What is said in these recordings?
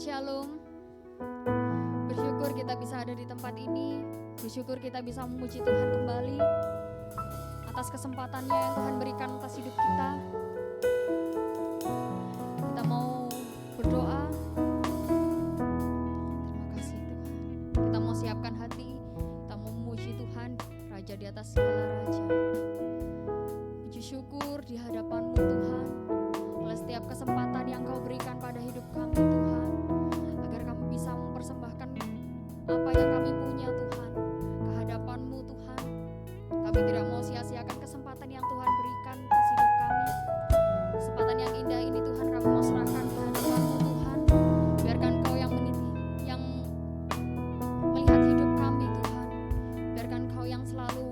Shalom. Bersyukur kita bisa ada di tempat ini. Bersyukur kita bisa memuji Tuhan kembali atas kesempatannya yang Tuhan berikan atas hidup kita. Kita mau berdoa. Terima kasih Tuhan. Kita mau siapkan hati. Kita mau memuji Tuhan, Raja di atas segala raja. Puji syukur di hadapan-Mu Tuhan, oleh setiap kesempatan yang Kau berikan pada hidup kami Tuhan, agar kami bisa mempersembahkan apa yang kami punya Tuhan ke hadapan-Mu Tuhan. Kami tidak mau sia-siakan kesempatan yang Tuhan berikan atas hidup kami. Kesempatan yang indah ini Tuhan kami mau serahkan ke hadapan-Mu Tuhan. Biarkan Kau yang melihat hidup kami Tuhan. Biarkan Kau yang selalu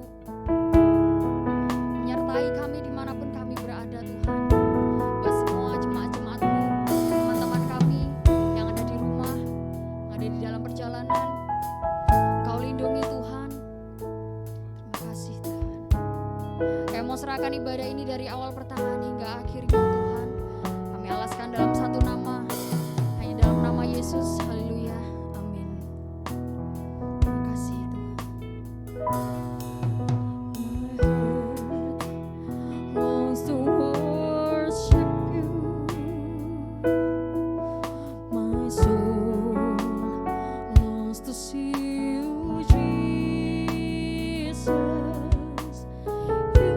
menyertai kami dimanapun kami berada Tuhan. Buat semua jemaat-jemaat-Mu, teman-teman kami yang ada di rumah, yang ada di dalam perjalanan, Kau lindungi Tuhan. Terima kasih Tuhan. Kami mau serahkan ibadah ini dari awal pertengahan hingga akhirnya Tuhan. Kami alaskan dalam satu nama, hanya dalam nama Yesus. Haleluya. Amin. Terima kasih Tuhan. Wants to worship you, my soul longs to see you, Jesus. You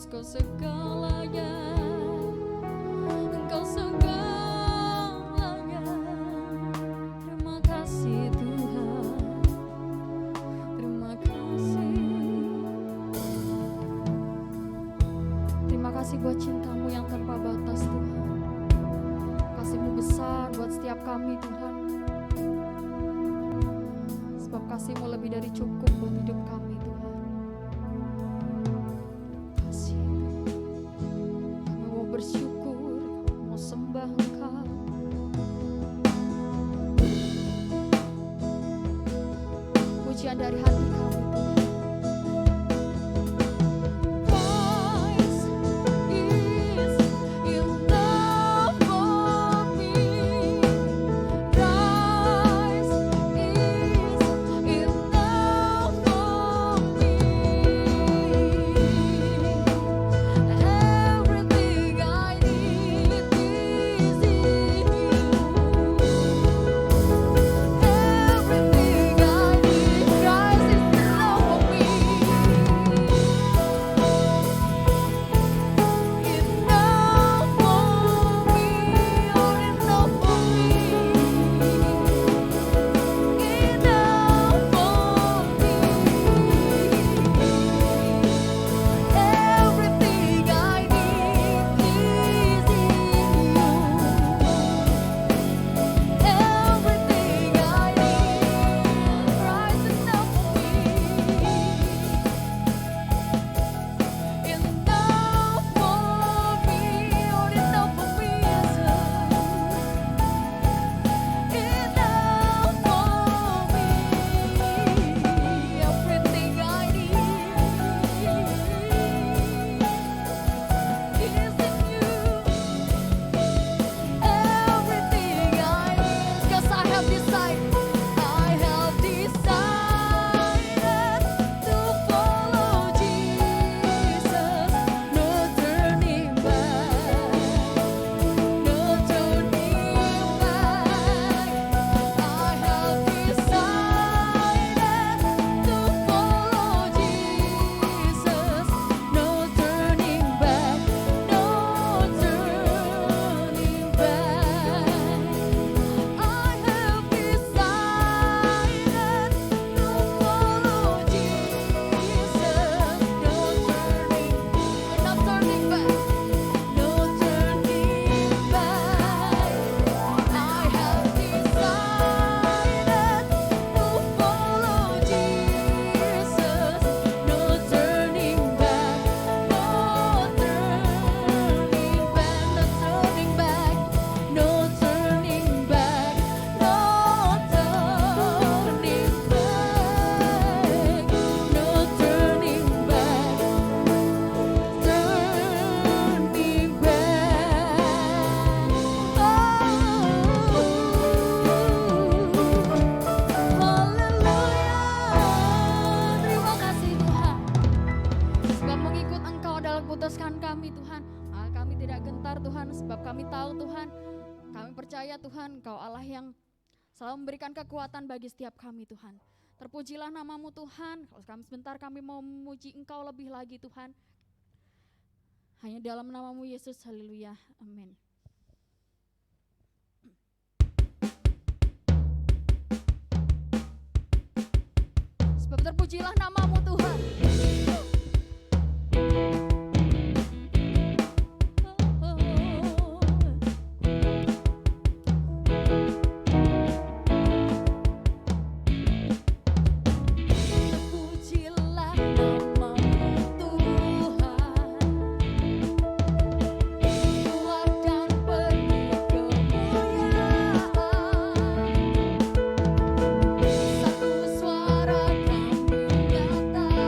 Engkau segalanya, Engkau segalanya. Terima kasih Tuhan, terima kasih. Terima kasih buat cinta-Mu yang tanpa batas Tuhan. Kasih-Mu besar buat setiap kami Tuhan. Sebab kasih-Mu lebih dari cukup buat hidup kami Tuhan. Kasih, kami mau bersyukur, mau sembah Engkau. Pujian dari hati kami Tuhan. Christ is enough for me. Christ is enough for me. Everything I need is in You. Everything I need, Christ is enough for me. Enough for me, oh enough for me. Enough for me. Everything I need is in You. Everything I need, Christ is enough for me. Enough for me, oh enough for me, Jesus. Enough for me. Everything I need is in You. Everything I need, 'cause I have decided to follow Jesus. No turning back, no turning back. I have decided to follow Jesus. No turning back, no turning back. I have decided to follow Jesus. No turning, we're not turning back. No turning back. I have decided to follow Jesus. No turning back. No turning back. No turning back. No turning back. No turning back. Turning back. Haleluya. Terima kasih Tuhan. Sebab mengikut Engkau adalah putuskan kami Tuhan. Kami tidak gentar Tuhan, sebab kami tahu Tuhan, kami percaya Tuhan Engkau Allah yang selalu memberikan kekuatan bagi setiap kami Tuhan. Terpujilah nama-Mu Tuhan. Kalau kami sebentar kami mau memuji Engkau lebih lagi Tuhan. Hanya dalam nama-Mu Yesus, haleluya, amin. Sebab terpujilah nama-Mu Tuhan. Terpujilah nama-Mu Tuhan, kuat dan penuh kemuliaan. Satu suara kami nyatakan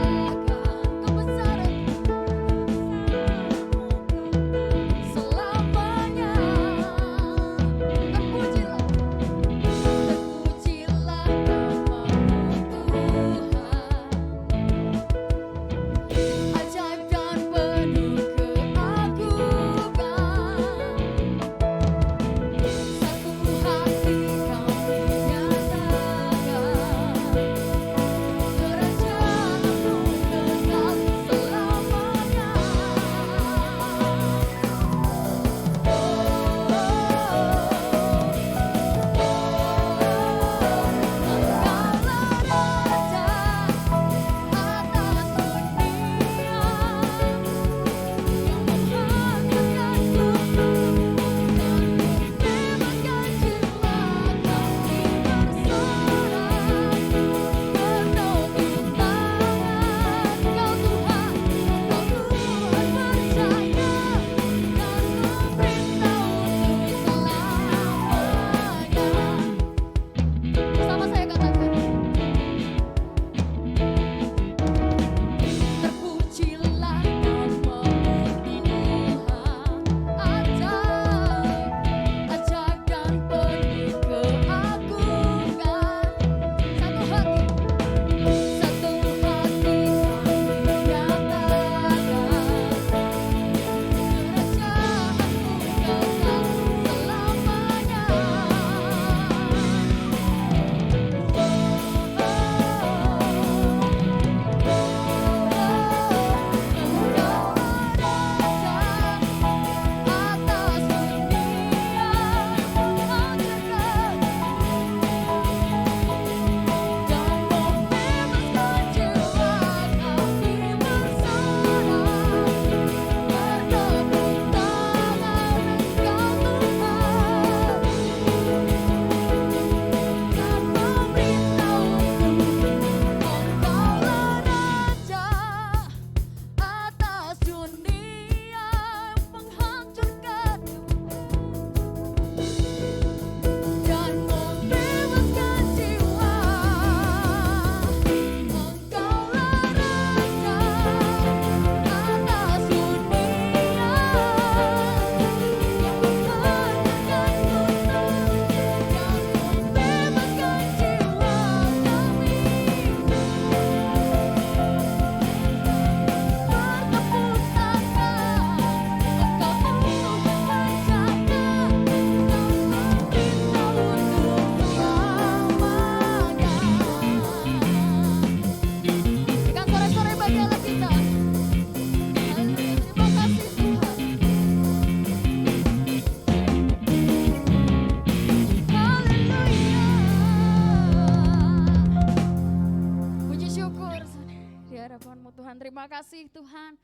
Tuhan.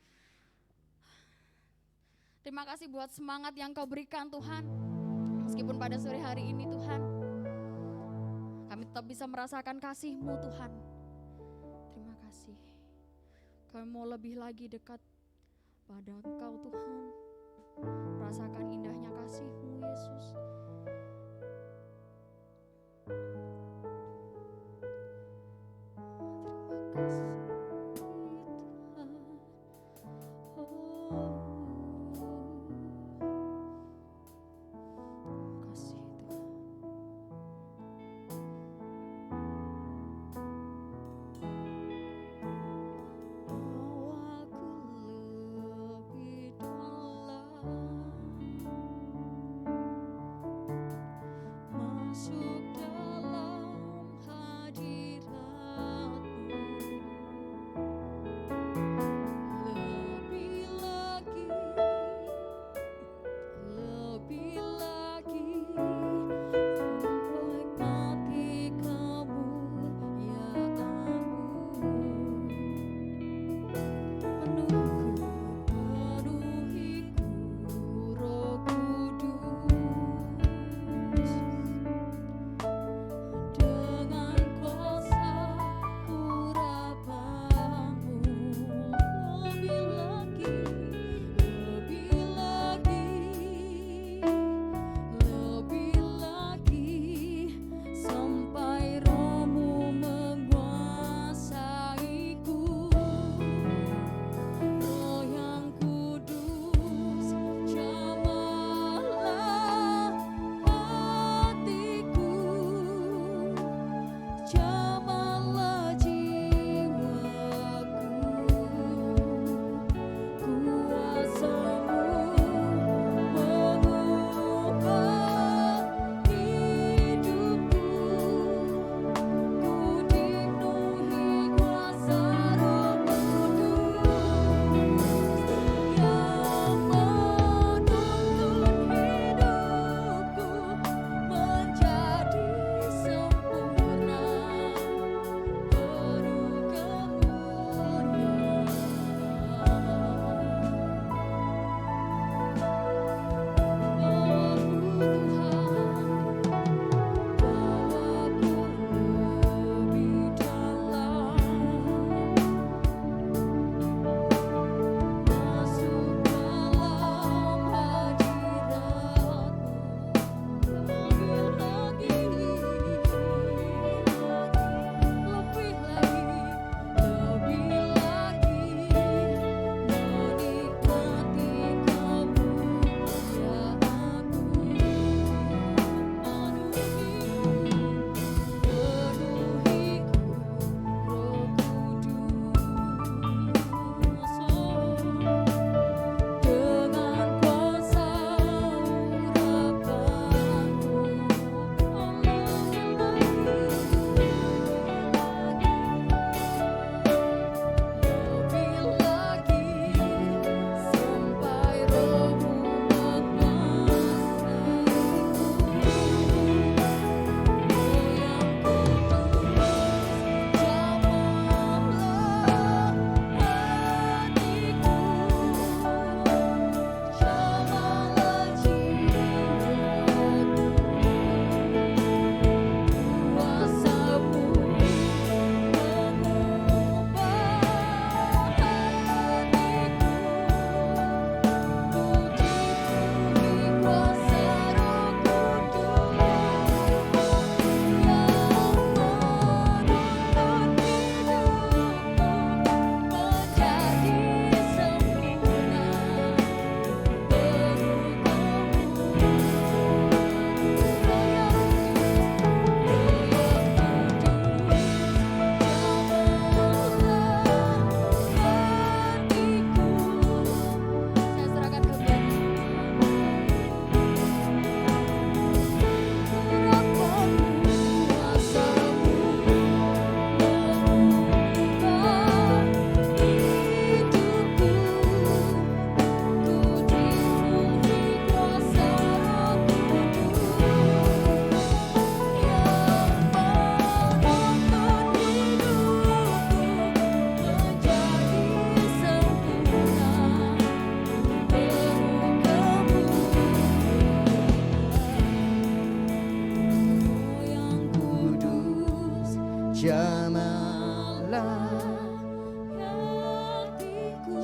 Terima kasih buat semangat yang Kau berikan Tuhan. Meskipun pada sore hari ini Tuhan, kami tetap bisa merasakan kasih-Mu Tuhan. Terima kasih. Kami mau lebih lagi dekat pada Engkau Tuhan. Merasakan indahnya kasih-Mu Yesus. Terima kasih.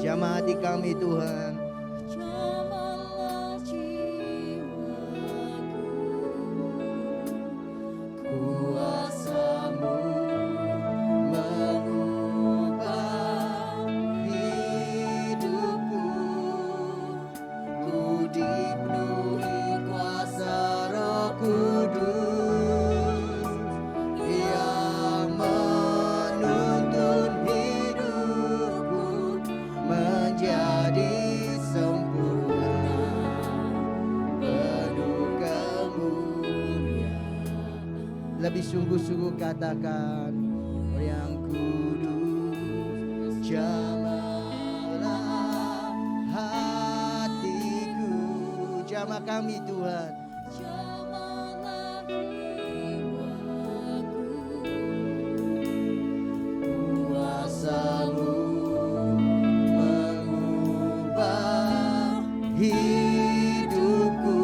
Jamah hati kami Tuhan. Jamahlah jiwaku, Kuasa-Mu mengubah hidupku. Ku dipenuhi kuasa Roh Kudus yang menuntun hidupku menjadi sempurna, penuh kemuliaan. Lebih sungguh-sungguh katakan, oh yang kudus, jamahlah hatiku. Jamah kami Tuhan. jamahlah jiwaku, Kuasa-Mu mengubah hidupku.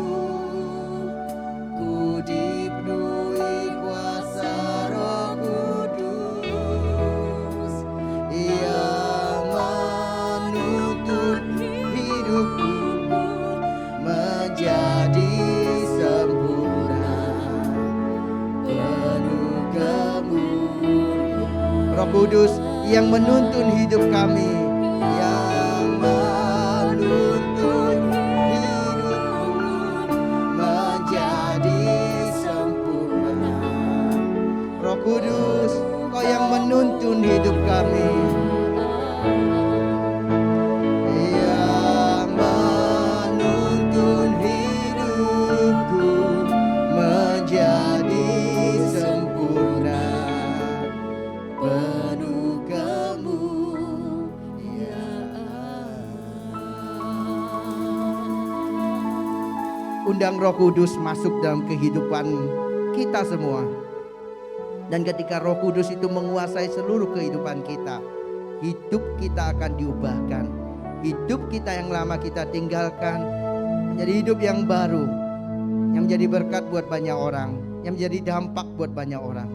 Ku dipenuhi kuasa Roh Kudus yang menuntun hidupku menjadi sempurna, penuh kemuliaan. Roh Kudus yang menuntun hidup kami, yang menuntun hidupku menjadi sempurna. Roh Kudus, Kau yang menuntun hidup kami, yang menuntun hidupku menjadi sempurna, penuh kemuliaan. Undang Roh Kudus masuk dalam kehidupan kita semua. Dan ketika Roh Kudus itu menguasai seluruh kehidupan kita, hidup kita akan diubahkan. Hidup kita yang lama kita tinggalkan menjadi hidup yang baru, yang menjadi berkat buat banyak orang, yang menjadi dampak buat banyak orang,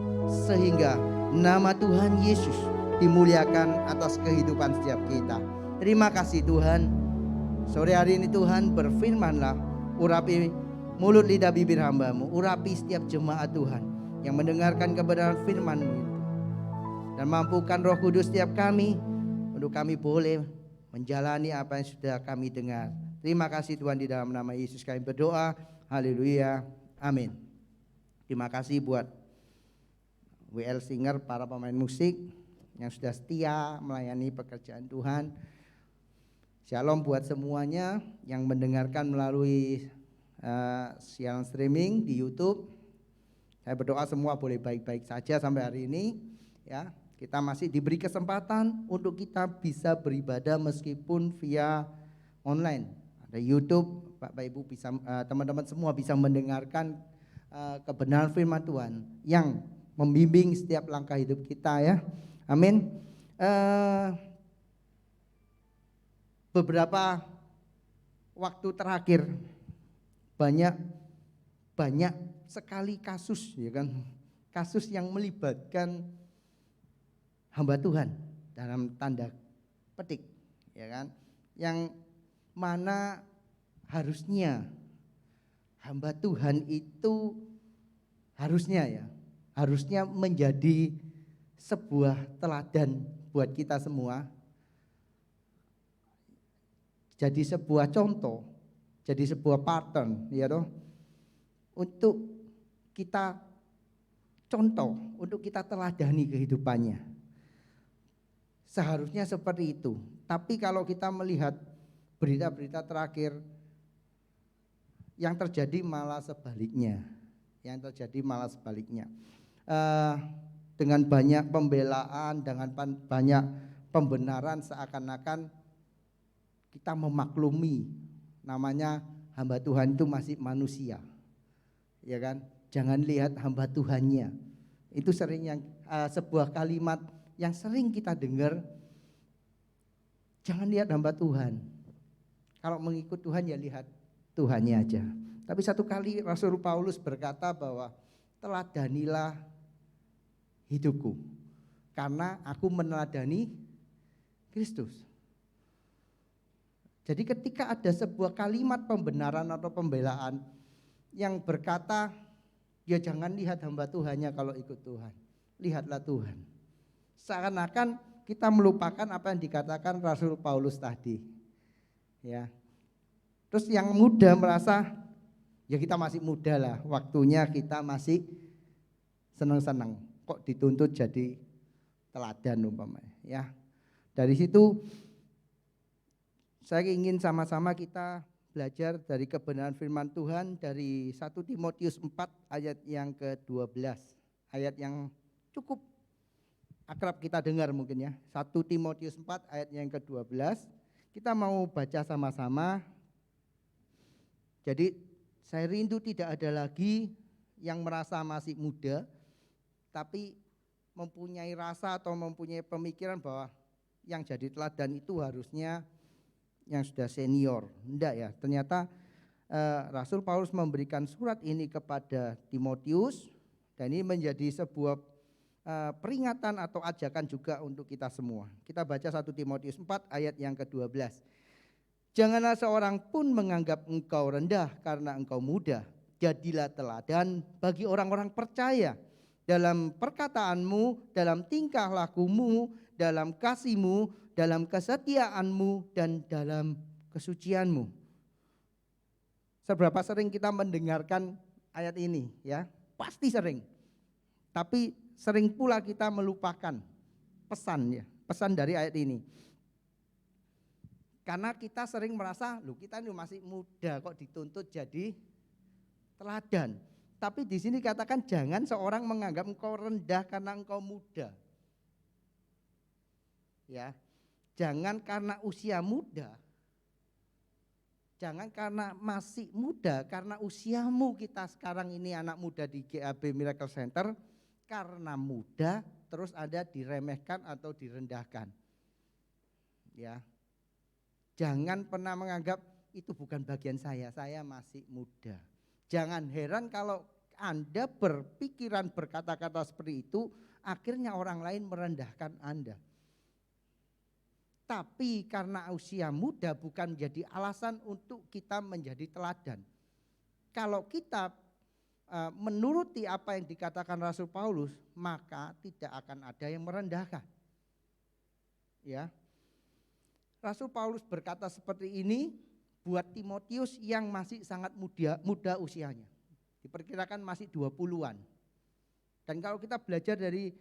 sehingga nama Tuhan Yesus dimuliakan atas kehidupan setiap kita. Terima kasih Tuhan. Sore hari ini Tuhan, berfirman-Lah, urapi mulut lidah bibir hamba-Mu, urapi setiap jemaat Tuhan yang mendengarkan kebenaran firman-Mu itu. Dan mampukan Roh Kudus setiap kami untuk kami boleh menjalani apa yang sudah kami dengar. Terima kasih Tuhan, di dalam nama Yesus kami berdoa. Haleluya. Amin. Terima kasih buat WL Singer, para pemain musik yang sudah setia melayani pekerjaan Tuhan. Shalom buat semuanya yang mendengarkan melalui siaran streaming di YouTube. Saya berdoa semua boleh baik-baik saja sampai hari ini. Ya, kita masih diberi kesempatan untuk kita bisa beribadah meskipun via online. Ada YouTube, Bapak Ibu bisa, teman-teman semua bisa mendengarkan kebenaran firman Tuhan yang membimbing setiap langkah hidup kita ya. Amin. Beberapa waktu terakhir banyak sekali kasus, ya kan, kasus yang melibatkan hamba Tuhan dalam tanda petik, ya kan, yang mana harusnya hamba Tuhan itu harusnya menjadi sebuah teladan buat kita semua, jadi sebuah contoh, jadi sebuah pattern, ya toh, untuk kita contoh, untuk kita teladani kehidupannya. Seharusnya seperti itu. Tapi kalau kita melihat berita-berita terakhir, yang terjadi malah sebaliknya. Dengan banyak pembelaan, dengan banyak pembenaran, seakan-akan kita memaklumi namanya hamba Tuhan itu masih manusia, ya kan? Jangan lihat hamba Tuhannya. Itu sering yang sebuah kalimat yang sering kita dengar. Jangan lihat hamba Tuhan. Kalau mengikut Tuhan ya lihat Tuhannya aja. Tapi satu kali Rasul Paulus berkata bahwa teladanilah hidupku karena aku meneladani Kristus. Jadi ketika ada sebuah kalimat pembenaran atau pembelaan yang berkata, ya jangan lihat hamba Tuhannya kalau ikut Tuhan, lihatlah Tuhan. Seakan-akan kita melupakan apa yang dikatakan Rasul Paulus tadi. Ya. Terus yang muda merasa, ya kita masih muda lah, waktunya kita masih senang-senang. Kok dituntut jadi teladan umpamanya, ya. Dari situ saya ingin sama-sama kita belajar dari kebenaran firman Tuhan dari 1 Timotius 4 ayat yang ke-12. Ayat yang cukup akrab kita dengar mungkin ya. 1 Timotius 4 ayat yang ke-12. Kita mau baca sama-sama. Jadi saya rindu tidak ada lagi yang merasa masih muda, tapi mempunyai rasa atau mempunyai pemikiran bahwa yang jadi teladan itu harusnya yang sudah senior. Enggak ya, ternyata Rasul Paulus memberikan surat ini kepada Timotius, dan ini menjadi sebuah peringatan atau ajakan juga untuk kita semua. Kita baca 1 Timotius 4 ayat yang ke-12. Janganlah seorang pun menganggap engkau rendah karena engkau muda. Jadilah teladan bagi orang-orang percaya dalam perkataanmu, dalam tingkah lakumu, dalam kasihmu, dalam kesetiaanmu, dan dalam kesucianmu. Seberapa sering kita mendengarkan ayat ini ya? Pasti sering. Tapi sering pula kita melupakan pesan ya, pesan dari ayat ini. Karena kita sering merasa, loh kita ini masih muda kok dituntut jadi teladan. Tapi di sini katakan jangan seorang menganggap engkau rendah karena engkau muda. Ya. Jangan karena usia muda. Jangan karena masih muda, karena usiamu kita sekarang ini anak muda di GAB Miracle Center, karena muda terus ada diremehkan atau direndahkan. Ya. Jangan pernah menganggap itu bukan bagian saya masih muda. Jangan heran kalau Anda berpikiran berkata-kata seperti itu, akhirnya orang lain merendahkan Anda. Tapi karena usia muda bukan menjadi alasan untuk kita menjadi teladan. Kalau kita menuruti apa yang dikatakan Rasul Paulus, maka tidak akan ada yang merendahkan. Ya. Rasul Paulus berkata seperti ini buat Timotius yang masih sangat muda usianya. Diperkirakan masih 20-an. Dan kalau kita belajar dari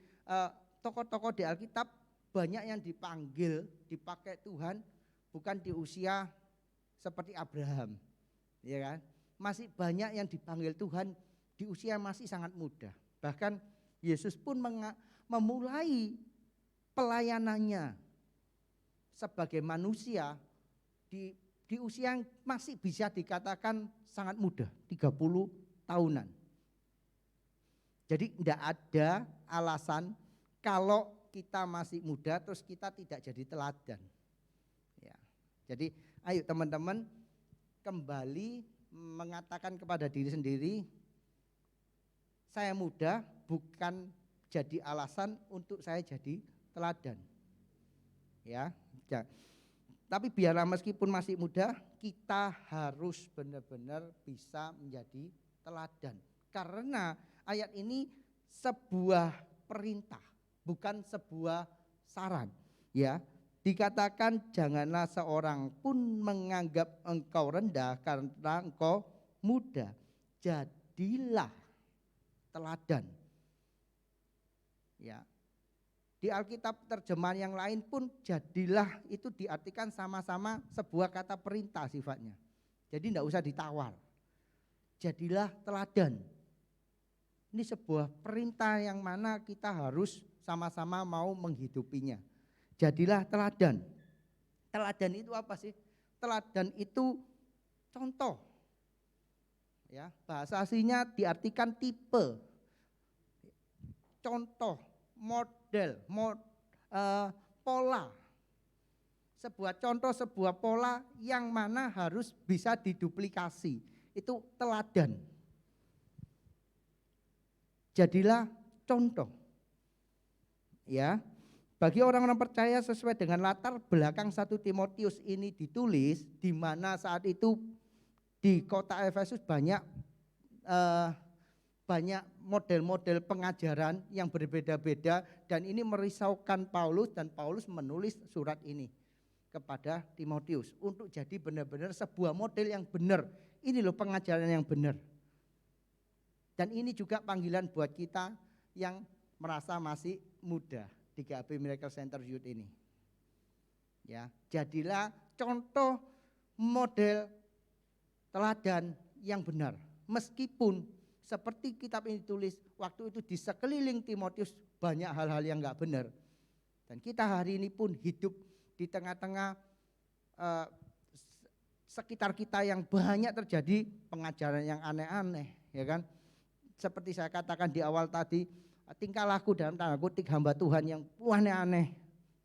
tokoh-tokoh di Alkitab, banyak yang dipanggil, dipakai Tuhan bukan di usia seperti Abraham, ya kan? Masih banyak yang dipanggil Tuhan di usia masih sangat muda. Bahkan Yesus pun memulai pelayanannya sebagai manusia di usia yang masih bisa dikatakan sangat muda, 30 tahunan. Jadi tidak ada alasan kalau kita masih muda terus kita tidak jadi teladan. Ya. Jadi ayo teman-teman kembali mengatakan kepada diri sendiri, saya muda bukan jadi alasan untuk saya jadi teladan. Ya. Tapi biarlah meskipun masih muda, kita harus benar-benar bisa menjadi teladan. Karena ayat ini sebuah perintah, bukan sebuah saran. Ya, dikatakan janganlah seorang pun menganggap engkau rendah karena engkau muda. Jadilah teladan. Ya. Di Alkitab terjemahan yang lain pun jadilah itu diartikan sama-sama sebuah kata perintah sifatnya. Jadi tidak usah ditawar. Jadilah teladan. Ini sebuah perintah yang mana kita harus sama-sama mau menghidupinya. Jadilah teladan. Teladan itu apa sih? Teladan itu contoh. Ya, bahasa aslinya diartikan tipe. Contoh, model, pola. Sebuah contoh, sebuah pola yang mana harus bisa diduplikasi. Itu teladan. Jadilah contoh. Ya, Bagi orang-orang percaya sesuai dengan latar belakang 1 Timotius ini ditulis, di mana saat itu di kota Efesus banyak model-model pengajaran yang berbeda-beda, dan ini merisaukan Paulus, dan Paulus menulis surat ini kepada Timotius untuk jadi benar-benar sebuah model yang benar. Ini loh pengajaran yang benar. Dan ini juga panggilan buat kita yang merasa masih muda di GAP Miracle Center Youth ini. Ya, jadilah contoh model teladan yang benar. Meskipun seperti kitab ini tulis, waktu itu di sekeliling Timotius banyak hal-hal yang enggak benar. Dan kita hari ini pun hidup di tengah-tengah sekitar kita yang banyak terjadi pengajaran yang aneh-aneh, ya kan? Seperti saya katakan di awal tadi, tingkah laku dalam tanda kutip hamba Tuhan yang aneh-aneh.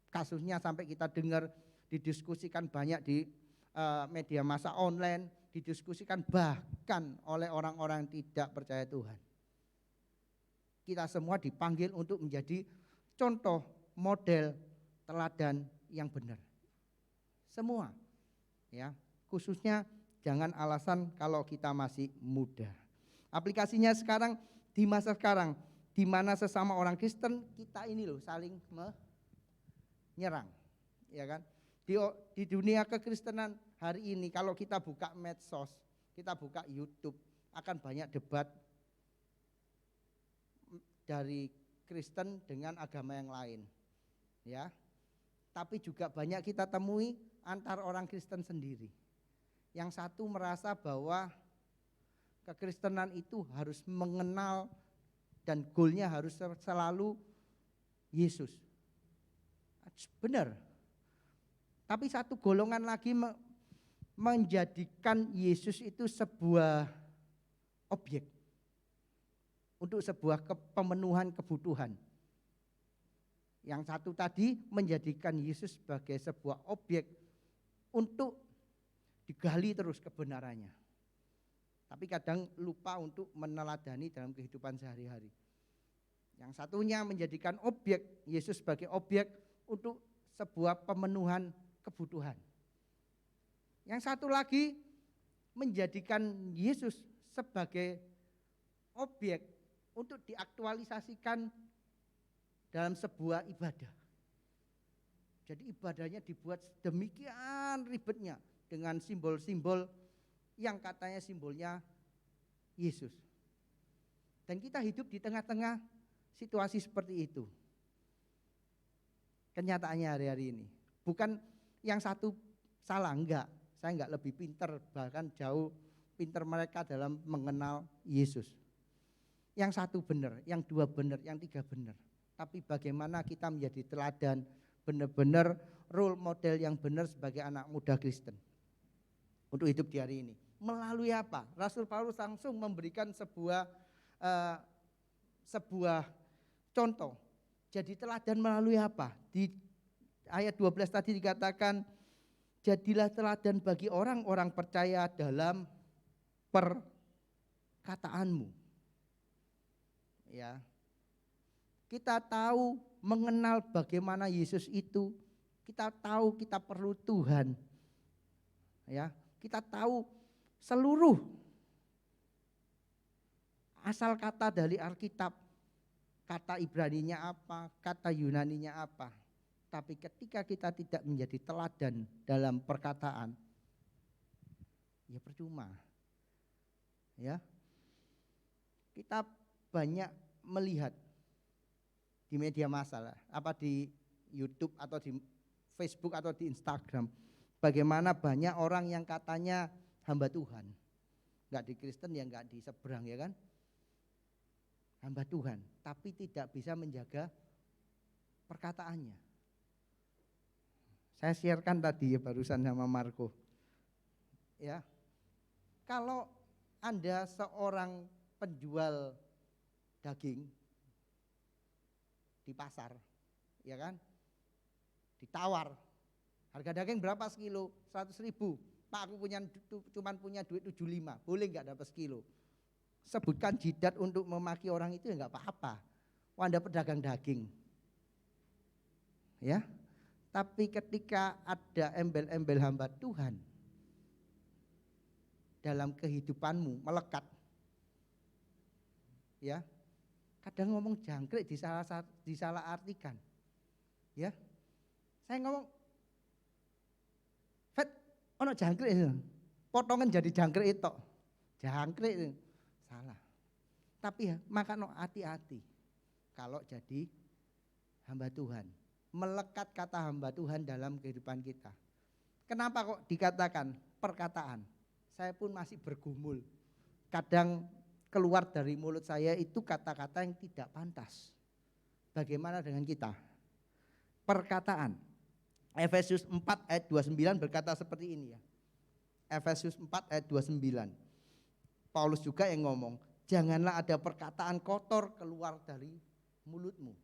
Kasusnya sampai kita dengar didiskusikan banyak di media massa online, didiskusikan bahkan oleh orang-orang yang tidak percaya Tuhan. Kita semua dipanggil untuk menjadi contoh, model, teladan yang benar. Semua, ya, khususnya jangan alasan kalau kita masih muda. Aplikasinya sekarang, di masa sekarang, di mana sesama orang Kristen kita ini loh saling menyerang, ya kan? Di dunia kekristenan hari ini kalau kita buka medsos, kita buka YouTube, akan banyak debat dari Kristen dengan agama yang lain, ya. Tapi juga banyak kita temui antar orang Kristen sendiri. Yang satu merasa bahwa kekristenan itu harus mengenal dan goalnya harus selalu Yesus. Benar. Tapi satu golongan lagi menjadikan Yesus itu sebuah objek untuk sebuah pemenuhan kebutuhan. Yang satu tadi menjadikan Yesus sebagai sebuah objek untuk digali terus kebenarannya. Tapi kadang lupa untuk meneladani dalam kehidupan sehari-hari. Yang satunya menjadikan objek Yesus sebagai objek untuk sebuah pemenuhan kebutuhan. Yang satu lagi menjadikan Yesus sebagai objek untuk diaktualisasikan dalam sebuah ibadah. Jadi ibadahnya dibuat demikian ribetnya dengan simbol-simbol yang katanya simbolnya Yesus. Dan kita hidup di tengah-tengah situasi seperti itu. Kenyataannya hari-hari ini. Bukan yang satu salah, enggak. Saya enggak lebih pintar, bahkan jauh pintar mereka dalam mengenal Yesus. Yang satu benar, yang dua benar, yang tiga benar. Tapi bagaimana kita menjadi teladan, benar-benar role model yang benar sebagai anak muda Kristen untuk hidup di hari ini. Melalui apa? Rasul Paulus langsung memberikan sebuah contoh. Jadi teladan melalui apa? Di ayat 12 tadi dikatakan, jadilah teladan bagi orang-orang percaya dalam perkataanmu. Ya. Kita tahu mengenal bagaimana Yesus itu, kita tahu kita perlu Tuhan. Ya, kita tahu seluruh asal kata dari Alkitab, kata Ibraninya apa, kata Yunaninya apa. Tapi ketika kita tidak menjadi teladan dalam perkataan, ya percuma. Ya. Kita banyak melihat di media massa, apa di YouTube atau di Facebook atau di Instagram, bagaimana banyak orang yang katanya hamba Tuhan, enggak di Kristen ya enggak di seberang, ya kan, hamba Tuhan, tapi tidak bisa menjaga perkataannya. Saya sharekan tadi ya barusan sama Marco, ya, kalau Anda seorang penjual daging di pasar, ya kan, ditawar, harga daging berapa sekilo? 100.000. Pak, aku cuman punya duit 75, boleh nggak dapat sekilo? Sebutkan jidat untuk memaki orang itu ya nggak apa-apa. Anda pedagang daging, Ya. Tapi ketika ada embel-embel hamba Tuhan dalam kehidupanmu melekat, ya, kadang ngomong jangkrik disalah artikan, ya. Saya ngomong, Fet, ono jangkrik itu, potongan jadi jangkrik itu, jangkrik itu, salah. Tapi ya, makanya hati-hati kalau jadi hamba Tuhan. Melekat kata hamba Tuhan dalam kehidupan kita. Kenapa kok dikatakan perkataan? Saya pun masih bergumul. Kadang keluar dari mulut saya itu kata-kata yang tidak pantas. Bagaimana dengan kita? Perkataan. Efesus 4 ayat 29 berkata seperti ini ya. Efesus 4 ayat 29. Paulus juga yang ngomong, janganlah ada perkataan kotor keluar dari mulutmu.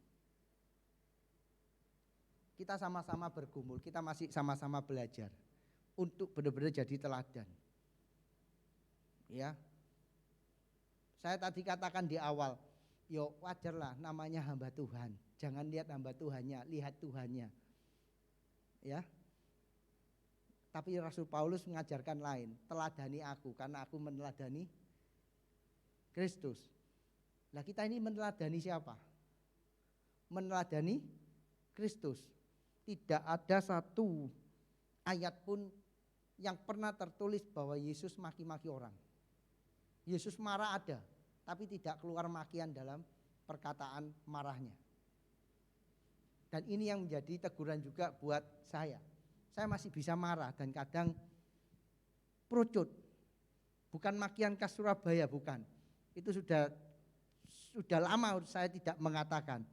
Kita sama-sama bergumul, kita masih sama-sama belajar untuk benar-benar jadi teladan. Ya. Saya tadi katakan di awal, yo wajarlah namanya hamba Tuhan. Jangan lihat hamba Tuhannya, lihat Tuhannya. Ya. Tapi Rasul Paulus mengajarkan lain, teladani aku karena aku meneladani Kristus. Nah, kita ini meneladani siapa? Meneladani Kristus. Tidak ada satu ayat pun yang pernah tertulis bahwa Yesus maki-maki orang. Yesus marah ada, tapi tidak keluar makian dalam perkataan marahnya. Dan ini yang menjadi teguran juga buat saya. Saya masih bisa marah dan kadang perucut. Bukan makian khas Surabaya, bukan. Itu sudah lama saya tidak mengatakan.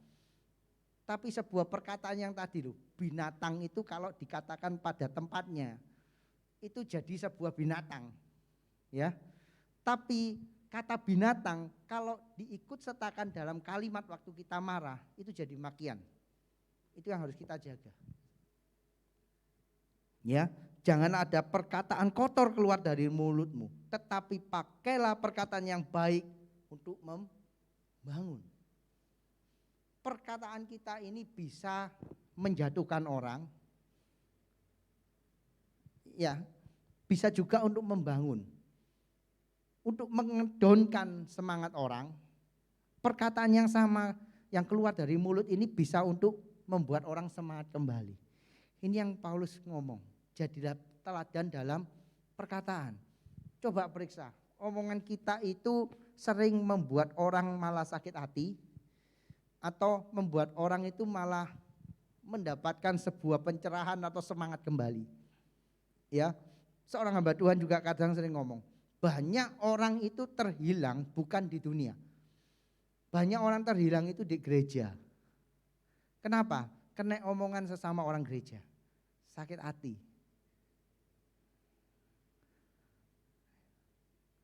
Tapi sebuah perkataan yang tadi loh, binatang itu kalau dikatakan pada tempatnya itu jadi sebuah binatang. Ya. Tapi kata binatang kalau diikut sertakan dalam kalimat waktu kita marah itu jadi makian. Itu yang harus kita jaga. Ya, jangan ada perkataan kotor keluar dari mulutmu, tetapi pakailah perkataan yang baik untuk membangun. Perkataan kita ini bisa menjatuhkan orang, ya, bisa juga untuk membangun, untuk mengedonkan semangat orang. Perkataan yang sama yang keluar dari mulut ini bisa untuk membuat orang semangat kembali. Ini yang Paulus ngomong, jadilah teladan dalam perkataan. Coba periksa, omongan kita itu sering membuat orang malah sakit hati, atau membuat orang itu malah mendapatkan sebuah pencerahan atau semangat kembali. Ya, seorang hamba Tuhan juga kadang sering ngomong, banyak orang itu terhilang bukan di dunia. Banyak orang terhilang itu di gereja. Kenapa? Kena omongan sesama orang gereja. Sakit hati.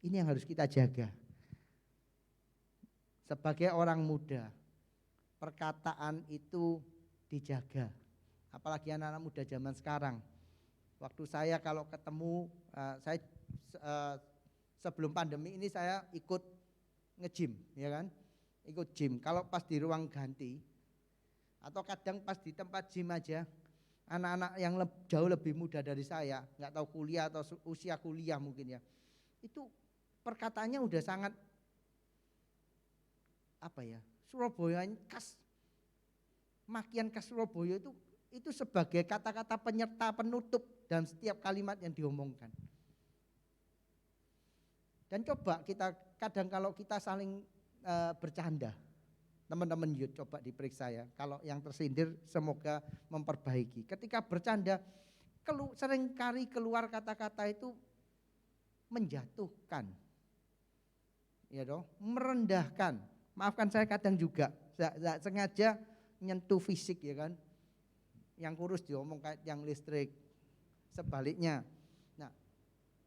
Ini yang harus kita jaga. Sebagai orang muda, perkataan itu dijaga. Apalagi anak-anak muda zaman sekarang. Waktu saya kalau ketemu, sebelum pandemi ini saya ikut nge-gym, ya kan? Ikut gym. Kalau pas di ruang ganti, atau kadang pas di tempat gym aja, anak-anak yang jauh lebih muda dari saya, nggak tahu kuliah atau usia kuliah mungkin ya, itu perkataannya udah sangat apa ya, Surabaya khas, makian khas Surabaya itu sebagai kata-kata penyerta penutup dalam setiap kalimat yang diomongkan. Dan coba kita kadang kalau kita saling bercanda, teman-teman youth coba diperiksa ya, kalau yang tersindir semoga memperbaiki. Ketika bercanda seringkali keluar kata-kata itu menjatuhkan, ya dong, merendahkan. Maafkan saya kadang juga sengaja nyentuh fisik ya kan, yang kurus diomong kayak yang listrik, sebaliknya. Nah,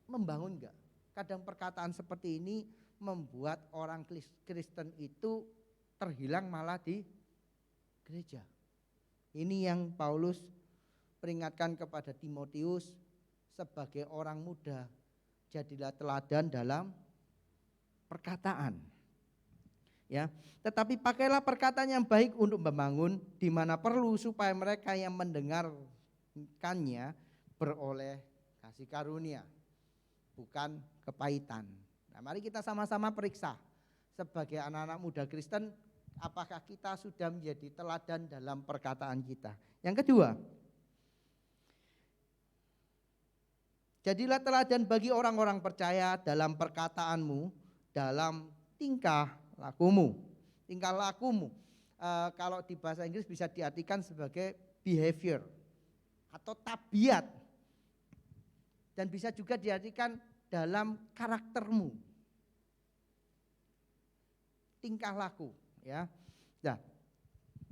membangun enggak? Kadang perkataan seperti ini membuat orang Kristen itu terhilang malah di gereja. Ini yang Paulus peringatkan kepada Timotius sebagai orang muda, jadilah teladan dalam perkataan. Ya, tetapi pakailah perkataan yang baik untuk membangun di mana perlu supaya mereka yang mendengarkannya beroleh kasih karunia, bukan kepahitan. Nah, mari kita sama-sama periksa sebagai anak-anak muda Kristen, apakah kita sudah menjadi teladan dalam perkataan kita. Yang kedua, jadilah teladan bagi orang-orang percaya dalam perkataanmu, dalam tingkah lakumu. Tingkah lakumu kalau di bahasa Inggris bisa diartikan sebagai behavior atau tabiat, dan bisa juga diartikan dalam karaktermu, tingkah laku, ya. Nah,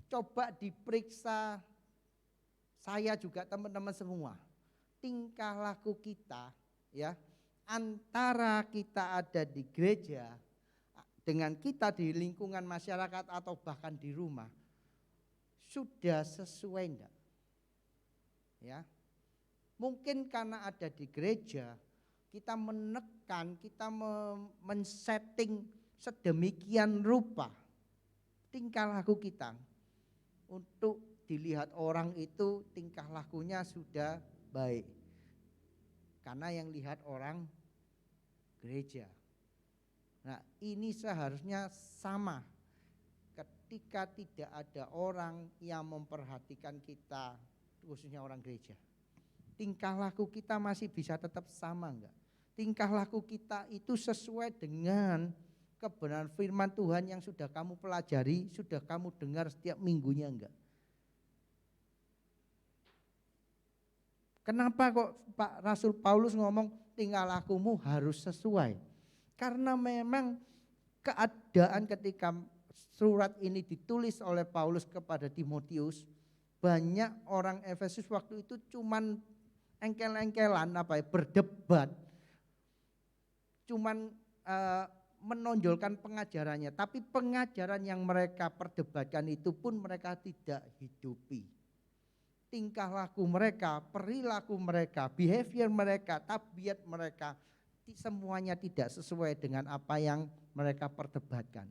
coba diperiksa saya juga teman-teman semua, tingkah laku kita, ya, antara kita ada di gereja dengan kita di lingkungan masyarakat atau bahkan di rumah, sudah sesuai enggak? Ya. Mungkin karena ada di gereja, kita menekan, kita men-setting sedemikian rupa tingkah laku kita untuk dilihat orang itu tingkah lakunya sudah baik. Karena yang lihat orang gereja. Nah, ini seharusnya sama ketika tidak ada orang yang memperhatikan kita, khususnya orang gereja. Tingkah laku kita masih bisa tetap sama enggak? Tingkah laku kita itu sesuai dengan kebenaran firman Tuhan yang sudah kamu pelajari, sudah kamu dengar setiap minggunya enggak? Kenapa kok Pak Rasul Paulus ngomong tingkah lakumu harus sesuai? Karena memang keadaan ketika surat ini ditulis oleh Paulus kepada Timotius, banyak orang Efesus waktu itu cuman engkel-engkelan berdebat, cuman menonjolkan pengajarannya, tapi pengajaran yang mereka perdebatkan itu pun mereka tidak hidupi. Tingkah laku mereka, perilaku mereka, behavior mereka, tabiat mereka, semuanya tidak sesuai dengan apa yang mereka perdebatkan.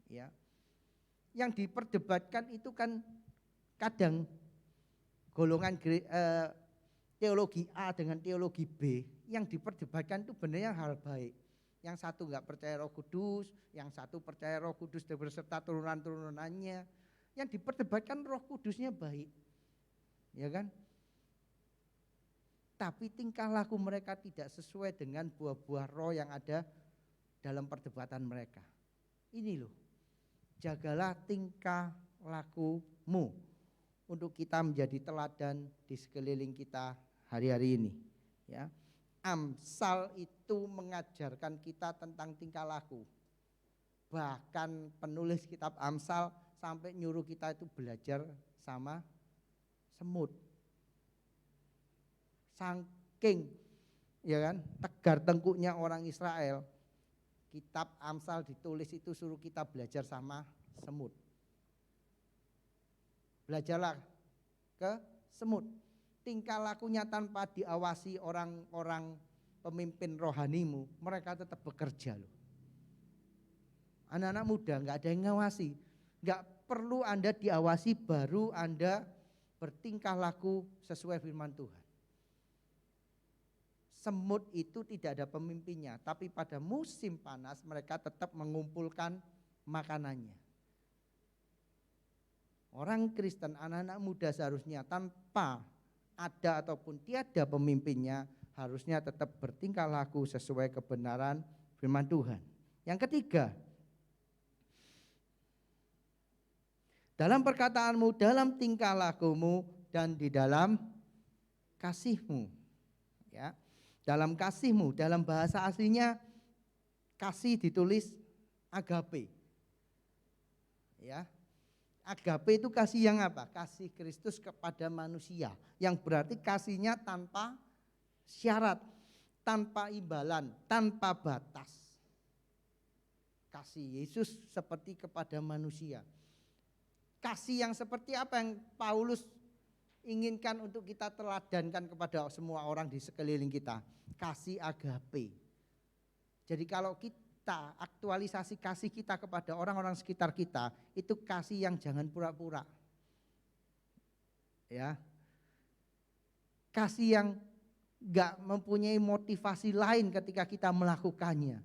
Ya. Yang diperdebatkan itu kan kadang golongan teologi A dengan teologi B, yang diperdebatkan itu benar hal baik. Yang satu enggak percaya Roh Kudus, yang satu percaya Roh Kudus beserta turunan-turunannya. Yang diperdebatkan Roh Kudusnya baik. Ya kan? Tapi tingkah laku mereka tidak sesuai dengan buah-buah roh yang ada dalam perdebatan mereka. Ini loh, jagalah tingkah lakumu untuk kita menjadi teladan di sekeliling kita hari-hari ini. Ya, Amsal itu mengajarkan kita tentang tingkah laku. Bahkan penulis kitab Amsal sampai nyuruh kita itu belajar sama semut. Saking ya kan tegar tengkuknya orang Israel, kitab Amsal ditulis itu suruh kita belajar sama semut. Belajarlah ke semut. Tingkah lakunya tanpa diawasi orang-orang pemimpin rohanimu, mereka tetap bekerja loh. Anak-anak muda enggak ada yang ngawasi, enggak perlu Anda diawasi baru Anda bertingkah laku sesuai firman Tuhan. Semut itu tidak ada pemimpinnya, tapi pada musim panas mereka tetap mengumpulkan makanannya. Orang Kristen, anak-anak muda seharusnya tanpa ada ataupun tiada pemimpinnya, harusnya tetap bertingkah laku sesuai kebenaran firman Tuhan. Yang ketiga, dalam perkataanmu, dalam tingkah lakumu, dan di dalam kasihmu. Ya. Dalam kasihmu, dalam bahasa aslinya kasih ditulis agape. Ya. Agape itu kasih yang apa? Kasih Kristus kepada manusia, yang berarti kasihnya tanpa syarat, tanpa imbalan, tanpa batas. Kasih Yesus seperti kepada manusia. Kasih yang seperti apa yang Paulus inginkan untuk kita teladankan kepada semua orang di sekeliling kita? Kasih agape. Jadi kalau kita, aktualisasi kasih kita kepada orang-orang sekitar kita, itu kasih yang jangan pura-pura. Ya. Kasih yang enggak mempunyai motivasi lain ketika kita melakukannya.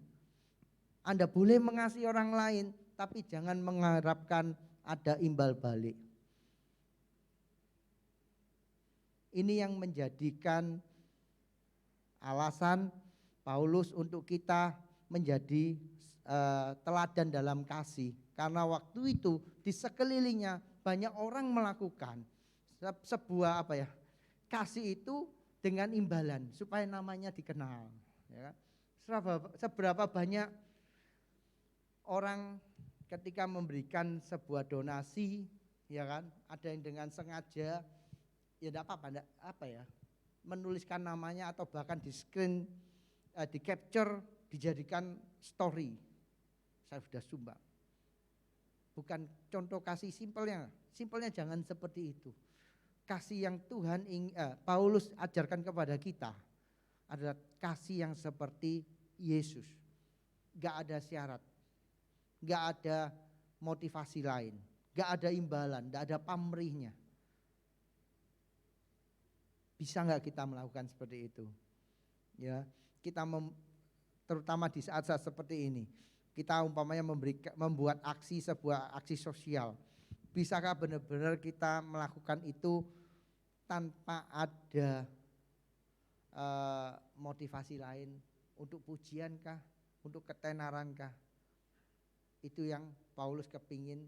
Anda boleh mengasihi orang lain, tapi jangan mengharapkan ada imbal balik. Ini yang menjadikan alasan Paulus untuk kita menjadi teladan dalam kasih. Karena waktu itu di sekelilingnya banyak orang melakukan sebuah kasih itu dengan imbalan supaya namanya dikenal. Ya. Seberapa banyak orang ketika memberikan sebuah donasi, ya kan, ada yang dengan sengaja, ya enggak apa-apa, menuliskan namanya atau bahkan di screen, di capture, dijadikan story. Saya sudah sumbang. Bukan contoh kasih simpelnya jangan seperti itu. Kasih yang Tuhan Paulus ajarkan kepada kita adalah kasih yang seperti Yesus. Gak ada syarat, gak ada motivasi lain, gak ada imbalan, gak ada pamrihnya. Bisa nggak kita melakukan seperti itu? Ya, kita terutama di saat-saat seperti ini, kita umpamanya membuat sebuah aksi sosial. Bisakah benar-benar kita melakukan itu tanpa ada motivasi lain? Untuk pujian kah? Untuk ketenaran kah? Itu yang Paulus kepingin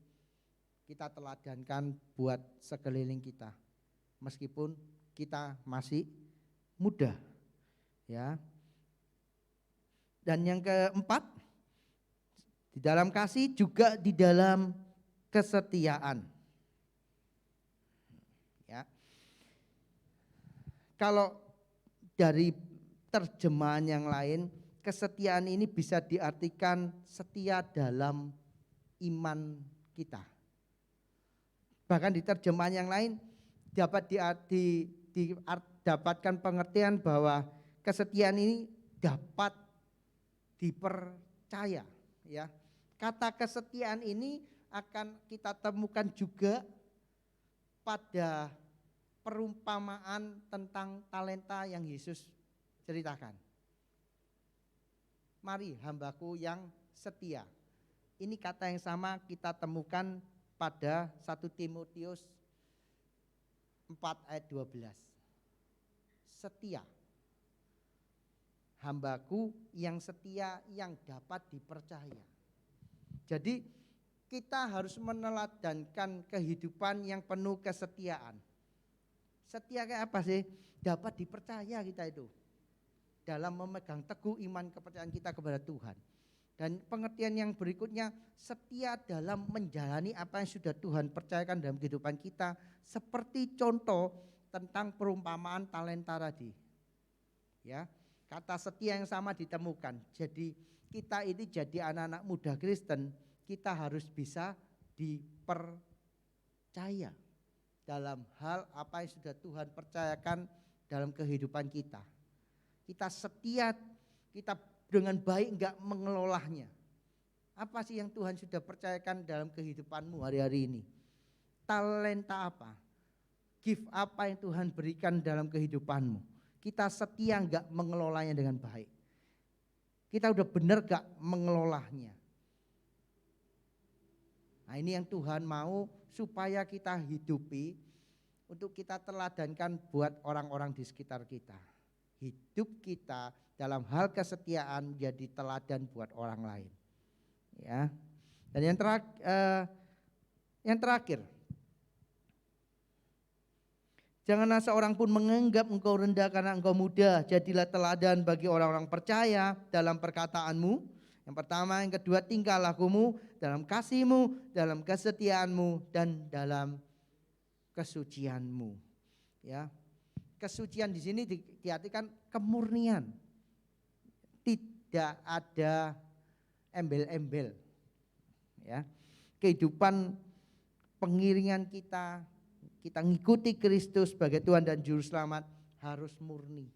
kita teladankan buat sekeliling kita. Meskipun kita masih muda, ya. Dan yang keempat, di dalam kasih juga di dalam kesetiaan. Ya. Kalau dari terjemahan yang lain, kesetiaan ini bisa diartikan setia dalam iman kita. Bahkan di terjemahan yang lain dapat didapatkan pengertian bahwa kesetiaan ini dapat dipercaya, ya. Kata kesetiaan ini akan kita temukan juga pada perumpamaan tentang talenta yang Yesus ceritakan. Mari hambaku yang setia. Ini kata yang sama kita temukan pada 1 Timotius 4 ayat 12. Setia. Hambaku yang setia yang dapat dipercaya. Jadi kita harus meneladankan kehidupan yang penuh kesetiaan. Setia kayak apa sih? Dapat dipercaya kita itu. Dalam memegang teguh iman kepercayaan kita kepada Tuhan. Dan pengertian yang berikutnya, setia dalam menjalani apa yang sudah Tuhan percayakan dalam kehidupan kita. Seperti contoh tentang perumpamaan talenta tadi. Ya, kata setia yang sama ditemukan. Jadi kita ini jadi anak-anak muda Kristen, kita harus bisa dipercaya dalam hal apa yang sudah Tuhan percayakan dalam kehidupan kita. Kita setia, kita dengan baik enggak mengelolanya. Apa sih yang Tuhan sudah percayakan dalam kehidupanmu hari-hari ini? Talenta apa? Gift apa yang Tuhan berikan dalam kehidupanmu? Kita setia enggak mengelolanya dengan baik? Kita udah benar enggak mengelolanya? Nah, ini yang Tuhan mau supaya kita hidupi, untuk kita teladankan buat orang-orang di sekitar kita. Hidup kita dalam hal kesetiaan jadi teladan buat orang lain. Ya. Dan yang terakhir, janganlah seorang pun menganggap engkau rendah karena engkau muda. Jadilah teladan bagi orang-orang percaya dalam perkataanmu. Yang pertama, yang kedua, tingkah lakumu dalam kasihmu, dalam kesetiaanmu, dan dalam kesucianmu. Ya, kesucian di sini diartikan kemurnian, tidak ada embel-embel. Ya, kehidupan pengiringan kita ngikuti Kristus sebagai Tuhan dan Juru Selamat harus murni.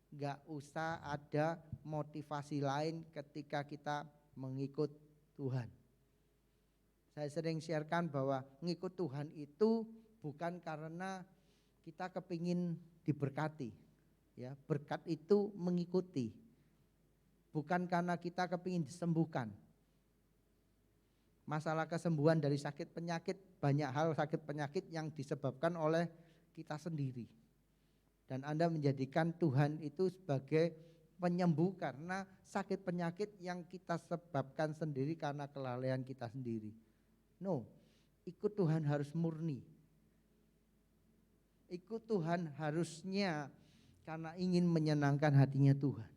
Gak usah ada motivasi lain ketika kita mengikut Tuhan. Saya sering sharekan bahwa mengikut Tuhan itu bukan karena kita kepingin diberkati. Ya, berkat itu mengikuti. Bukan karena kita kepingin disembuhkan. Masalah kesembuhan dari sakit penyakit, banyak hal sakit penyakit yang disebabkan oleh kita sendiri. Dan Anda menjadikan Tuhan itu sebagai penyembuh karena sakit penyakit yang kita sebabkan sendiri karena kelalaian kita sendiri. No, ikut Tuhan harus murni. Ikut Tuhan harusnya karena ingin menyenangkan hatinya Tuhan.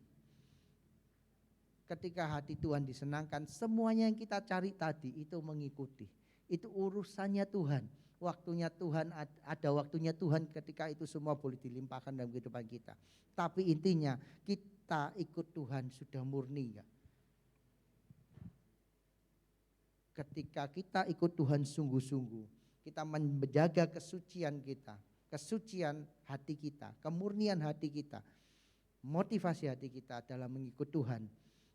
Ketika hati Tuhan disenangkan, semuanya yang kita cari tadi itu mengikuti. Itu urusannya Tuhan. Waktunya Tuhan, ada waktunya Tuhan ketika itu semua boleh dilimpahkan dalam kehidupan kita. Tapi intinya kita ikut Tuhan sudah murni ya. Ketika kita ikut Tuhan sungguh-sungguh, kita menjaga kesucian kita, kesucian hati kita, kemurnian hati kita, motivasi hati kita dalam mengikut Tuhan.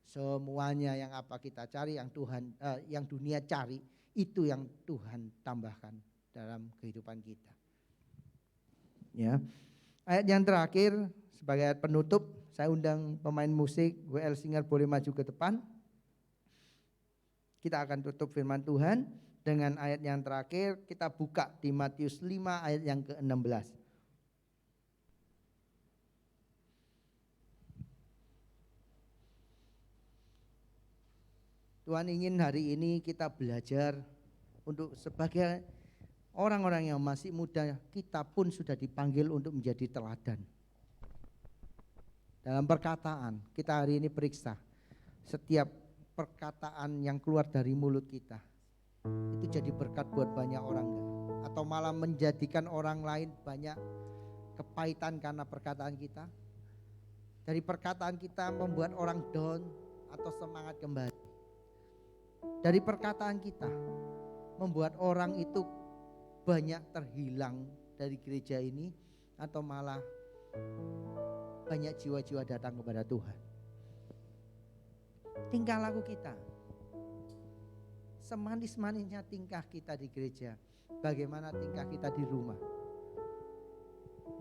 Semuanya yang apa kita cari, yang Tuhan, yang dunia cari, itu yang Tuhan tambahkan dalam kehidupan kita. Ya, ayat yang terakhir sebagai ayat penutup, saya undang pemain musik WL Singer boleh maju ke depan. Kita akan tutup firman Tuhan dengan ayat yang terakhir. Kita buka di Matius 5 ayat yang ke-16. Tuhan ingin hari ini kita belajar untuk sebagai orang-orang yang masih muda, kita pun sudah dipanggil untuk menjadi teladan. Dalam perkataan, kita hari ini periksa setiap perkataan yang keluar dari mulut kita itu jadi berkat buat banyak orang enggak? Atau malah menjadikan orang lain banyak kepahitan karena perkataan kita. Dari perkataan kita membuat orang down atau semangat kembali. Dari perkataan kita membuat orang itu banyak terhilang dari gereja ini atau malah banyak jiwa-jiwa datang kepada Tuhan. Tingkah laku kita, semanis-manisnya tingkah kita di gereja, bagaimana tingkah kita di rumah.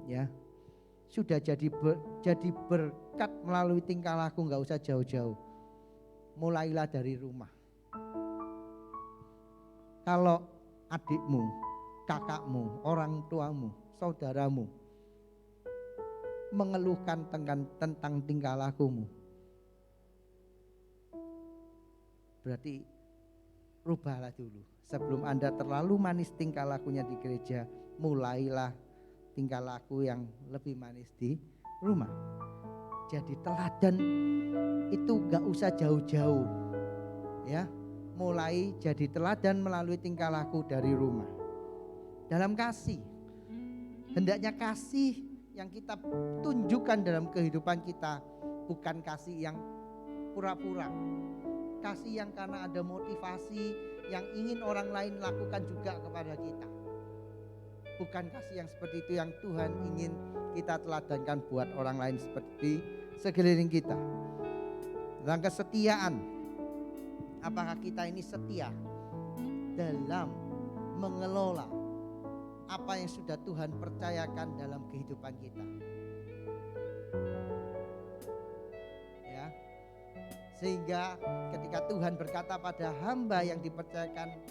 Ya, sudah jadi berkat melalui tingkah laku, nggak usah jauh-jauh. Mulailah dari rumah. Kalau adikmu, kakakmu, orang tuamu, saudaramu mengeluhkan tentang tingkah lakumu, berarti rubahlah dulu. Sebelum Anda terlalu manis tingkah lakunya di gereja, mulailah tingkah laku yang lebih manis di rumah. Jadi teladan itu gak usah jauh-jauh, ya. Mulai jadi teladan melalui tingkah laku dari rumah. Dalam kasih, hendaknya kasih yang kita tunjukkan dalam kehidupan kita bukan kasih yang pura-pura. Kasih yang karena ada motivasi yang ingin orang lain lakukan juga kepada kita. Bukan kasih yang seperti itu yang Tuhan ingin kita teladankan buat orang lain seperti sekeliling kita. Dalam kesetiaan, apakah kita ini setia dalam mengelola apa yang sudah Tuhan percayakan dalam kehidupan kita? Ya. Sehingga ketika Tuhan berkata pada hamba yang dipercayakan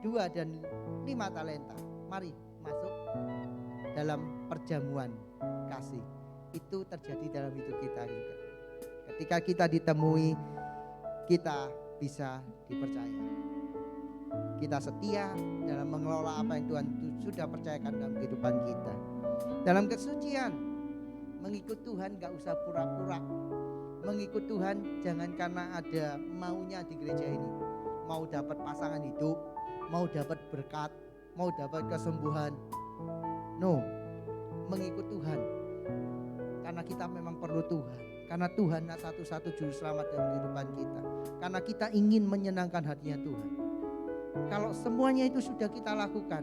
2 dan 5 talenta, mari masuk dalam perjamuan kasih. Itu terjadi dalam hidup kita juga. Ketika kita ditemui, kita bisa dipercaya. Kita setia dalam mengelola apa yang Tuhan sudah percayakan dalam kehidupan kita. Dalam kesucian, mengikut Tuhan gak usah pura-pura. Mengikut Tuhan jangan karena ada maunya di gereja ini. Mau dapat pasangan hidup, mau dapat berkat, mau dapat kesembuhan. No, mengikut Tuhan karena kita memang perlu Tuhan. Karena Tuhan satu-satu juru selamat dalam kehidupan kita. Karena kita ingin menyenangkan hatinya Tuhan. Kalau semuanya itu sudah kita lakukan,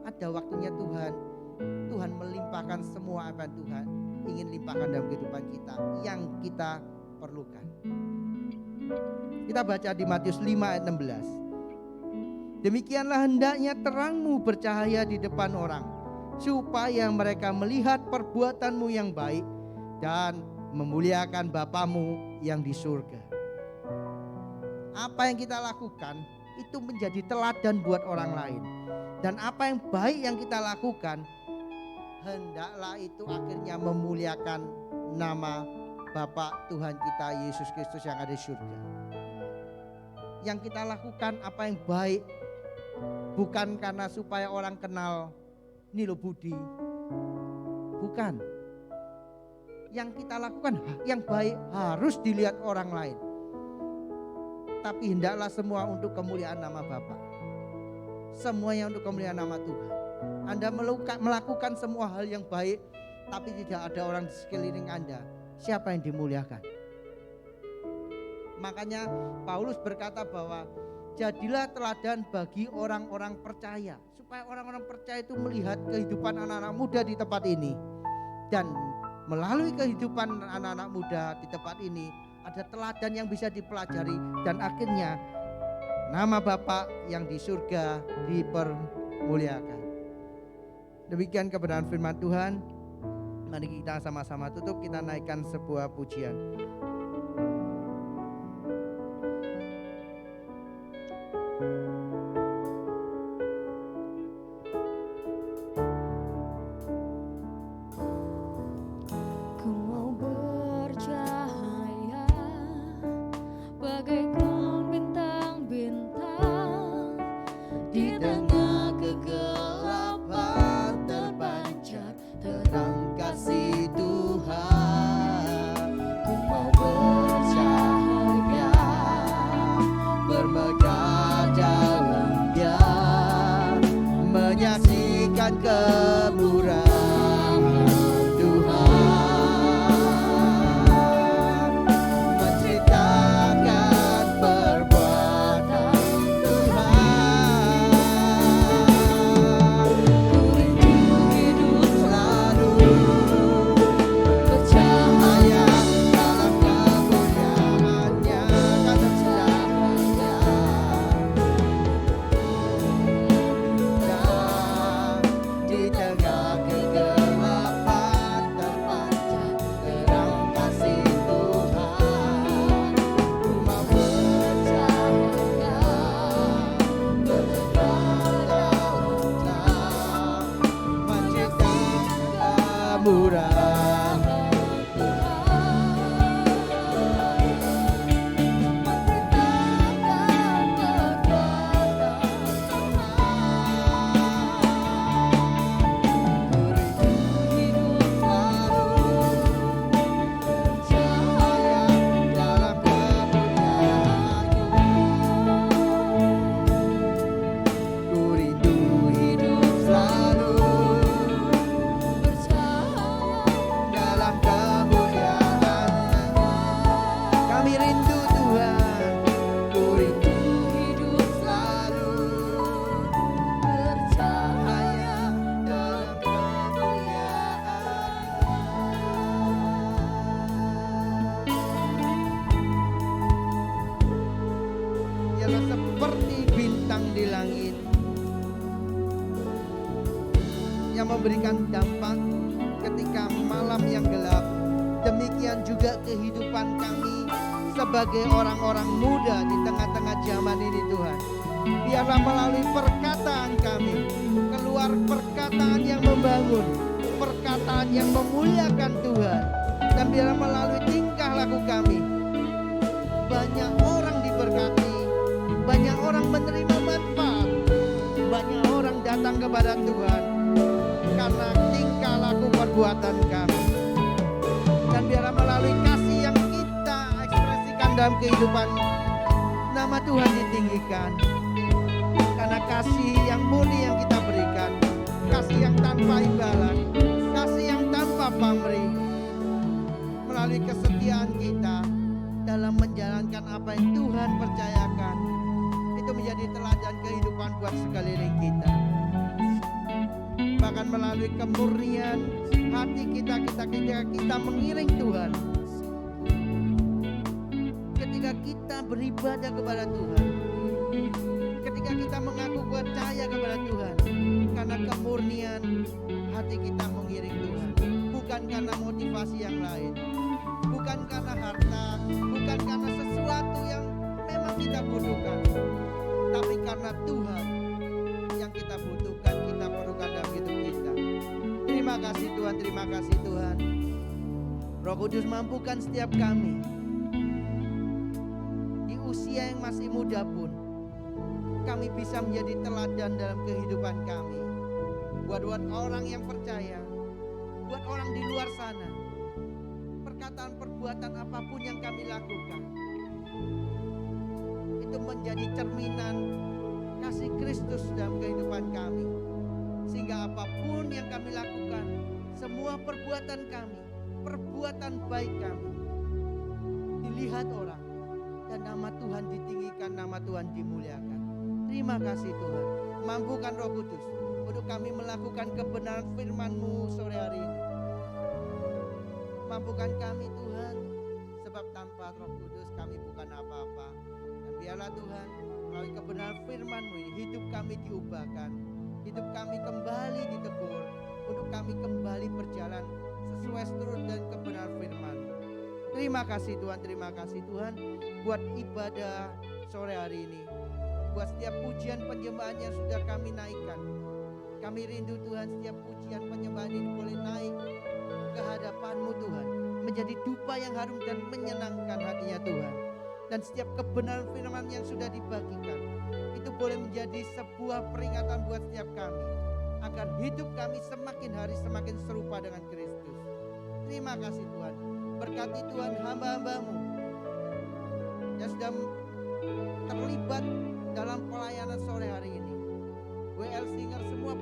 ada waktunya Tuhan melimpahkan semua apa yang Tuhan ingin limpahkan dalam kehidupan kita yang kita perlukan. Kita baca di Matius 5 ayat 16. Demikianlah hendaknya terangmu bercahaya di depan orang, supaya mereka melihat perbuatanmu yang baik dan memuliakan Bapamu yang di surga. Apa yang kita lakukan itu menjadi teladan buat orang lain. Dan apa yang baik yang kita lakukan, hendaklah itu akhirnya memuliakan nama Bapa Tuhan kita Yesus Kristus yang ada di surga. Yang kita lakukan apa yang baik, bukan karena supaya orang kenal ini lo Budi. Bukan. Yang kita lakukan yang baik harus dilihat orang lain. Tapi hendaklah semua untuk kemuliaan nama Bapa. Semuanya untuk kemuliaan nama Tuhan. Anda melakukan semua hal yang baik, tapi tidak ada orang di sekeliling Anda. Siapa yang dimuliakan? Makanya Paulus berkata bahwa jadilah teladan bagi orang-orang percaya. Supaya orang-orang percaya itu melihat kehidupan anak-anak muda di tempat ini. Dan melalui kehidupan anak-anak muda di tempat ini, ada teladan yang bisa dipelajari. Dan akhirnya nama Bapa yang di surga dipermuliakan. Demikian kebenaran firman Tuhan. Mari kita sama-sama tutup, kita naikkan sebuah pujian. Ku mau bercahaya bagaikan bintang-bintang di tengah kegelapan terpancar terang kasih Tuhan. Ku mau bercahaya bermegah dalam Dia, menyaksikan kemurahan Tuhan, menceritakan perbuatan Tuhan. Ku rindu hidup selalu bercahaya dalam kemuliaan-Nya, kata cahaya di tengah kegelapan terpancar terang kasih Tuhan. Ku mau bercahaya bermegah dalam Dia, menciptakan kemurahan Ku rindu hidup selalu bercahaya dalam kemuliaan. Kami rindu Tuhan. Ku rindu hidup selalu bercahaya dalam kemuliaan. Ialah seperti bintang di langit yang memberikan dampak ketika malam yang gelap. Demikian juga kehidupan kami sebagai orang-orang muda di tengah-tengah zaman ini Tuhan. Biarlah melalui perkataan kami keluar perkataan yang membangun, perkataan yang memuliakan Tuhan. Dan biarlah melalui tingkah laku kami banyak orang diberkati, banyak orang menerima manfaat, banyak orang datang kepada Tuhan karena tingkah laku perbuatan kami. Dan biarlah melalui kasih yang kita ekspresikan dalam kehidupan, nama Tuhan ditinggikan. Karena kasih yang murni yang kita berikan, kasih yang tanpa imbalan, kasih yang tanpa pamrih, melalui kesetiaan kita dalam menjalankan apa yang Tuhan percayakan, itu menjadi teladan kehidupan buat sekeliling kita. Bahkan melalui kemurnian hati kita mengiring Tuhan, ketika kita beribadah kepada Tuhan, ketika kita mengaku percaya kepada Tuhan, karena kemurnian hati kita mengiring Tuhan, bukan karena motivasi yang lain, bukan karena harta, bukan karena sesuatu yang memang kita butuhkan, tapi karena Tuhan yang kita butuhkan, kita perlukan dalam hidup kita. Terima kasih Tuhan, terima kasih Tuhan. Roh Kudus mampukan setiap kami di usia yang masih muda pun kami bisa menjadi teladan dalam kehidupan kami. Buat orang yang percaya, buat orang di luar sana, perkataan perbuatan apapun yang kami lakukan itu menjadi cerminan kasih Kristus dalam kehidupan kami. Sehingga apapun yang kami lakukan, semua perbuatan kami, perbuatan baik kami dilihat orang, dan nama Tuhan ditinggikan, nama Tuhan dimuliakan. Terima kasih Tuhan. Mampukan Roh Kudus untuk kami melakukan kebenaran firman-Mu sore hari ini. Mampukan kami Tuhan, sebab tanpa Roh Kudus kami bukan apa-apa. Dan biarlah Tuhan, melalui kebenaran firman-Mu ini, hidup kami diubahkan, hidup kami kembali ditegur, untuk kami kembali berjalan sesuai seturut dan kebenaran firman. Terima kasih Tuhan, terima kasih Tuhan buat ibadah sore hari ini, buat setiap pujian penyembahan yang sudah kami naikkan. Kami rindu Tuhan, setiap pujian penyembahan ini boleh naik ke hadapan-Mu Tuhan, menjadi dupa yang harum dan menyenangkan hatinya Tuhan. Dan setiap kebenaran firman yang sudah dibagikan itu boleh menjadi sebuah peringatan buat setiap kami, agar hidup kami semakin hari semakin serupa dengan Kristus. Terima kasih Tuhan. Berkati Tuhan hamba-hamba-Mu yang sudah terlibat dalam pelayanan sore hari ini. WL Singer, semua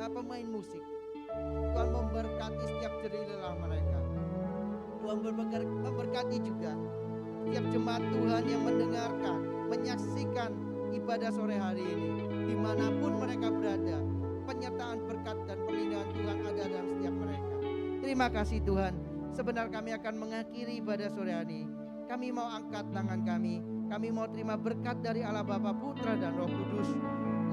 pemain musik, Tuhan memberkati setiap jerih lelah mereka. Tuhan memberkati juga setiap jemaat Tuhan yang mendengarkan, menyaksikan ibadah sore hari ini, dimanapun mereka berada. Penyertaan berkat dan perlindungan Tuhan ada dalam setiap mereka. Terima kasih Tuhan. Sebentar kami akan mengakhiri ibadah sore hari ini. Kami mau angkat tangan kami. Kami mau terima berkat dari Allah Bapa, Putra dan Roh Kudus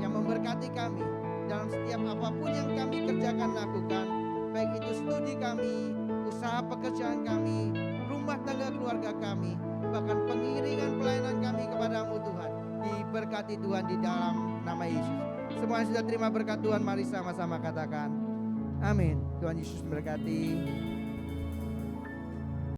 yang memberkati kami dalam setiap apapun yang kami kerjakan lakukan, baik itu studi kami, usaha pekerjaan kami, rumah tangga keluarga kami, bahkan pengiringan pelayanan kami kepadamu Tuhan. Diberkati Tuhan di dalam nama Yesus. Semua yang sudah terima berkat Tuhan, mari sama-sama katakan amin. Tuhan Yesus memberkati.